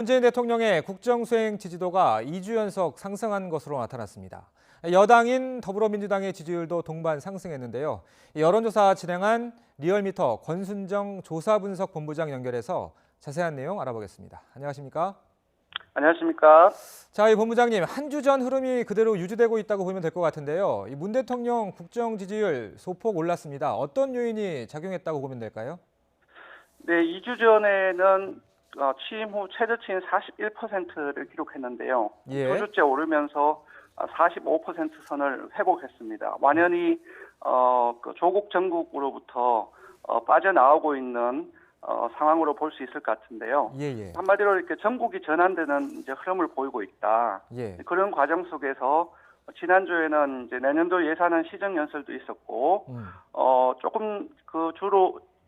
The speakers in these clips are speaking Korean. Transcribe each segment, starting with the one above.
문재인 대통령의 국정수행 지지도가 2주 연속 상승한 것으로 나타났습니다. 여당인 더불어민주당의 지지율도 동반 상승했는데요. 여론조사 진행한 리얼미터 권순정 조사분석본부장 연결해서 자세한 내용 알아보겠습니다. 안녕하십니까? 안녕하십니까? 자, 이 본부장님, 한 주 전 흐름이 그대로 유지되고 있다고 보면 될 것 같은데요. 이 문 대통령 국정 지지율 소폭 올랐습니다. 어떤 요인이 작용했다고 보면 될까요? 네, 2주 전에는 취임 후 최저치인 41%를 기록했는데요. 예. 두 주째 오르면서 45% 선을 회복했습니다. 완연히 조국 정국으로부터 빠져나오고 있는 상황으로 볼 수 있을 것 같은데요. 예. 한마디로 이렇게 전국이 전환되는 이제 흐름을 보이고 있다. 예. 그런 과정 속에서 지난주에는 이제 내년도 예산안 시정 연설도 있었고, 조금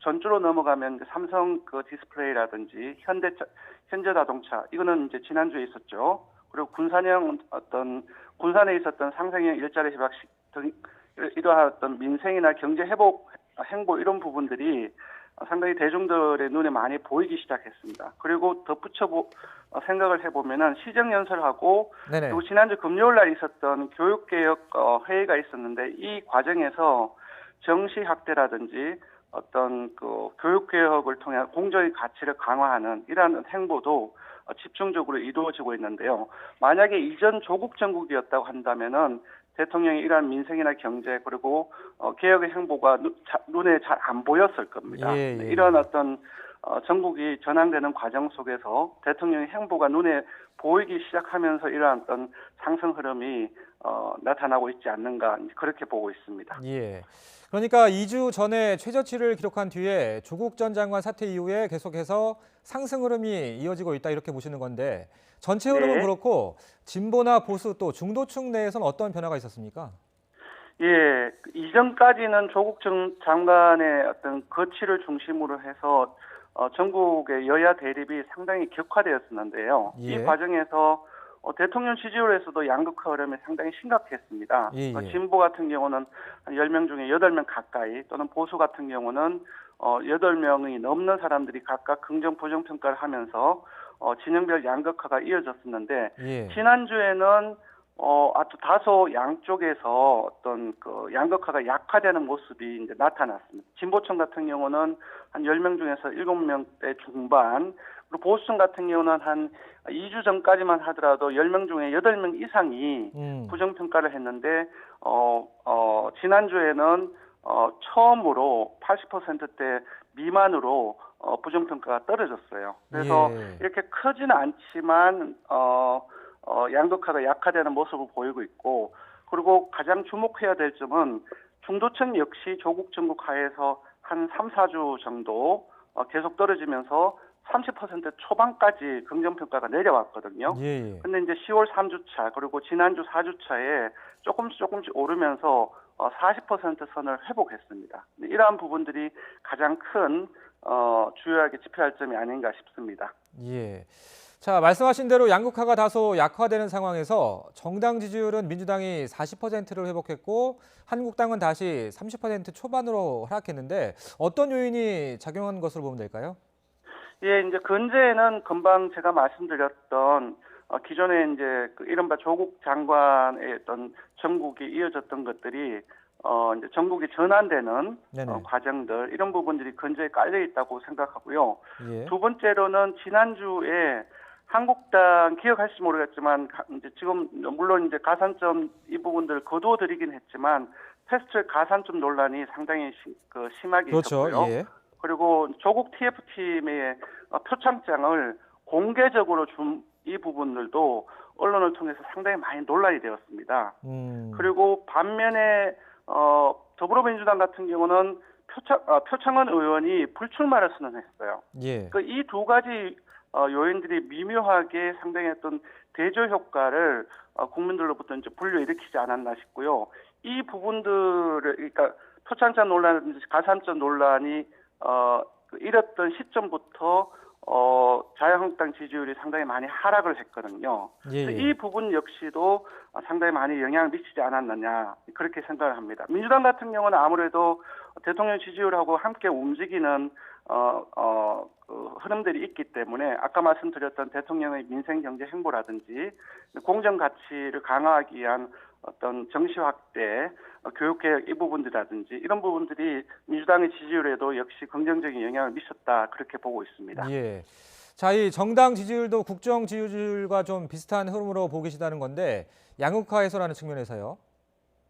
전주로 넘어가면 삼성 디스플레이라든지 현대자동차 이거는 이제 지난주에 있었죠. 그리고 군산에 있었던 상생형 일자리 협약식 등 이러한 어떤 민생이나 경제 회복 행보 이런 부분들이 상당히 대중들의 눈에 많이 보이기 시작했습니다. 그리고 덧붙여 생각을 해보면은 시정연설하고 네네. 그리고 지난주 금요일 날 있었던 교육개혁 회의가 있었는데 이 과정에서 정시 확대라든지 어떤 교육개혁을 통한 공정의 가치를 강화하는 이러한 행보도 집중적으로 이루어지고 있는데요. 만약에 이전 조국 정국이었다고 한다면은 대통령이 이러한 민생이나 경제 그리고 개혁의 행보가 눈에 잘 안 보였을 겁니다. 예. 이런 어떤 전국이 전환되는 과정 속에서 대통령의 행보가 눈에 보이기 시작하면서 이러한 어떤 상승 흐름이 나타나고 있지 않는가 그렇게 보고 있습니다. 예. 그러니까 2주 전에 최저치를 기록한 뒤에 조국 전 장관 사퇴 이후에 계속해서 상승 흐름이 이어지고 있다 이렇게 보시는 건데 전체 흐름은 네. 그렇고 진보나 보수 또 중도층 내에서는 어떤 변화가 있었습니까? 예, 이전까지는 조국 전 장관의 어떤 거취를 중심으로 해서 전국의 여야 대립이 상당히 격화되었었는데요. 예. 이 과정에서 대통령 지지율에서도 양극화 흐름이 상당히 심각했습니다. 예. 진보 같은 경우는 한 10명 중에 8명 가까이 또는 보수 같은 경우는 8명이 넘는 사람들이 각각 긍정 부정 평가를 하면서 진영별 양극화가 이어졌었는데 예. 지난주에는 다소 양쪽에서 어떤 양극화가 약화되는 모습이 이제 나타났습니다. 진보층 같은 경우는 한 10명 중에서 7명대 중반, 그리고 보수층 같은 경우는 한 2주 전까지만 하더라도 10명 중에 8명 이상이 부정평가를 했는데, 지난주에는 처음으로 80%대 미만으로 부정평가가 떨어졌어요. 그래서 예. 이렇게 크지는 않지만, 양극화가 약화되는 모습을 보이고 있고, 그리고 가장 주목해야 될 점은 중도층 역시 조국 정국 하에서 한 3, 4주 정도 계속 떨어지면서 30% 초반까지 긍정평가가 내려왔거든요. 예. 근데 이제 10월 3주차 그리고 지난주 4주차에 조금씩 오르면서 40% 선을 회복했습니다. 이러한 부분들이 가장 큰 주요하게 짚어야 할 점이 아닌가 싶습니다. 예. 자, 말씀하신 대로 양극화가 다소 약화되는 상황에서 정당 지지율은 민주당이 40%를 회복했고 한국당은 다시 30% 초반으로 하락했는데 어떤 요인이 작용한 것으로 보면 될까요? 예, 이제 근제에는 금방 제가 말씀드렸던 기존에 이제 이른바 조국 장관의 어떤 정국이 이어졌던 것들이 이제 전국이 전환되는 과정들 이런 부분들이 근저에 깔려 있다고 생각하고요. 예. 두 번째로는 지난주에 한국당 기억하실지 모르겠지만 이제 지금 물론 이제 가산점 이 부분들 거두어드리긴 했지만 패스트트랙 가산점 논란이 상당히 심하게 그렇죠. 있었고요. 예. 그리고 조국 TF팀의 표창장을 공개적으로 준 이 부분들도 언론을 통해서 상당히 많이 논란이 되었습니다. 그리고 반면에 더불어민주당 같은 경우는 표창원 의원이 불출마를 선언했어요. 예. 이 두 가지 요인들이 미묘하게 상당히 어떤 대조 효과를 국민들로부터 이제 불러일으키지 않았나 싶고요. 이 부분들을 그러니까 표창장 논란이라든지 가산점 논란이 이랬던 시점부터 자유한국당 지지율이 상당히 많이 하락을 했거든요. 예. 이 부분 역시도 상당히 많이 영향을 미치지 않았느냐 그렇게 생각을 합니다. 민주당 같은 경우는 아무래도 대통령 지지율하고 함께 움직이는 그 흐름들이 있기 때문에 아까 말씀드렸던 대통령의 민생 경제 행보라든지 공정 가치를 강화하기 위한 어떤 정시 확대, 교육 개혁 이 부분들이라든지 이런 부분들이 민주당의 지지율에도 역시 긍정적인 영향을 미쳤다 그렇게 보고 있습니다. 예. 자, 이 정당 지지율도 국정 지지율과 좀 비슷한 흐름으로 보고 계시다는 건데 양극화 해소라는 측면에서요.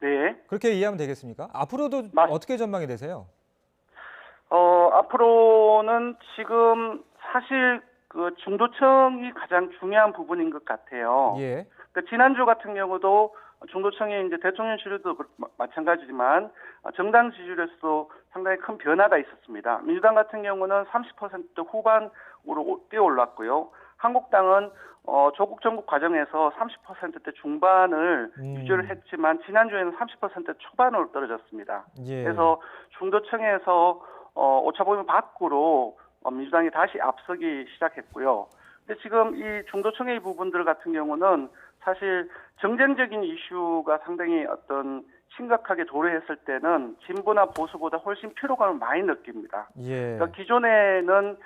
네. 그렇게 이해하면 되겠습니까? 앞으로도 어떻게 전망이 되세요? 앞으로는 지금 사실 그 중도층이 가장 중요한 부분인 것 같아요. 예. 그 지난주 같은 경우도 중도층이 이제 대통령 지지율도 마찬가지지만 정당 지지율에서도 상당히 큰 변화가 있었습니다. 민주당 같은 경우는 30% 후반으로 뛰어올랐고요. 한국당은 조국 정국 과정에서 30%대 중반을 유지를 했지만 지난주에는 30% 초반으로 떨어졌습니다. 예. 그래서 중도층에서 오차범위 밖으로 민주당이 다시 앞서기 시작했고요. 근데 지금 이 중도층의 부분들 같은 경우는 사실 정쟁적인 이슈가 상당히 어떤 심각하게 도래했을 때는 진보나 보수보다 훨씬 피로감을 많이 느낍니다. 예. 그러니까 기존에는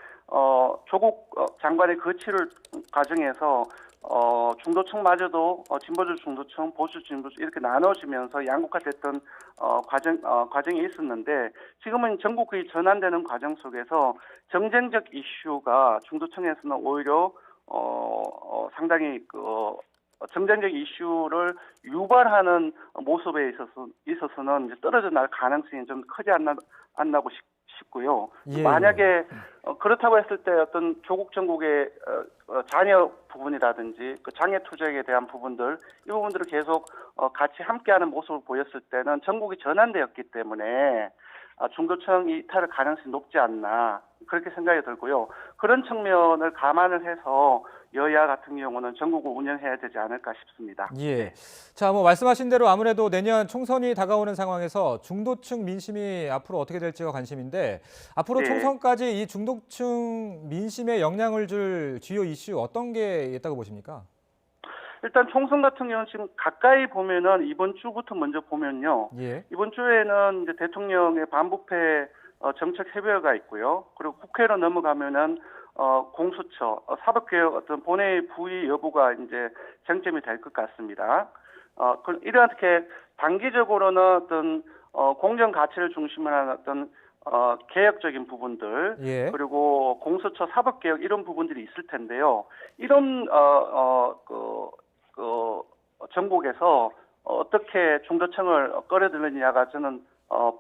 조국 장관의 거취를 과정에서 중도층마저도 진보적 중도층, 보수 진보층 이렇게 나눠지면서 양극화됐던 과정이 있었는데 지금은 전국이 전환되는 과정 속에서 정쟁적 이슈가 중도층에서는 오히려 상당히 정쟁적 이슈를 유발하는 모습에 있어서는 이제 떨어져 날 가능성이 좀 크지 않나고 싶고요. 예. 만약에 그렇다고 했을 때 어떤 조국 정국의 자녀 부분이라든지 그 장애 투쟁에 대한 부분들 이 부분들을 계속 같이 함께하는 모습을 보였을 때는 전국이 전환되었기 때문에 중도층 이탈할 가능성이 높지 않나 그렇게 생각이 들고요. 그런 측면을 감안을 해서 여야 같은 경우는 전국을 운영해야 되지 않을까 싶습니다. 예. 자, 뭐 말씀하신 대로 아무래도 내년 총선이 다가오는 상황에서 중도층 민심이 앞으로 어떻게 될지가 관심인데 앞으로 네. 총선까지 이 중도층 민심에 영향을 줄 주요 이슈 어떤 게 있다고 보십니까? 일단 총선 같은 경우는 지금 가까이 보면은 이번 주부터 먼저 보면요. 예. 이번 주에는 이제 대통령의 반부패 정책 협의회가 있고요. 그리고 국회로 넘어가면은 공수처, 사법개혁 어떤 본회의 부의 여부가 이제 쟁점이 될 것 같습니다. 이렇게 단기적으로는 어떤 공정 가치를 중심으로 하는 어떤 개혁적인 부분들 예. 그리고 공수처 사법개혁 이런 부분들이 있을 텐데요. 이런 전국에서 어떻게 중도층을 끌어들이느냐가 저는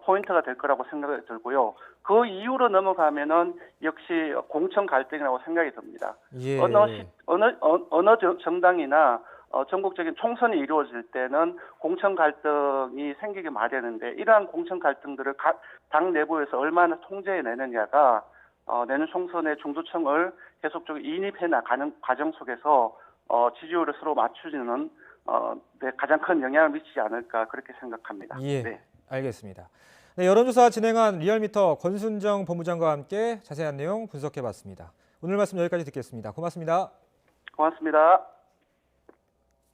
포인트가 될 거라고 생각이 들고요. 그 이후로 넘어가면은 역시 공천 갈등이라고 생각이 듭니다. 예. 어느 정당이나 전국적인 총선이 이루어질 때는 공천 갈등이 생기기 마련인데 이러한 공천 갈등들을 당 내부에서 얼마나 통제해내느냐가 내년 총선의 중도층을 계속적으로 인입해 나가는 과정 속에서 지지율을 서로 맞추는 가장 큰 영향을 미치지 않을까 그렇게 생각합니다. 예. 네. 알겠습니다. 네, 여론조사 진행한 리얼미터 권순정 본부장과 함께 자세한 내용 분석해봤습니다. 오늘 말씀 여기까지 듣겠습니다. 고맙습니다. 고맙습니다.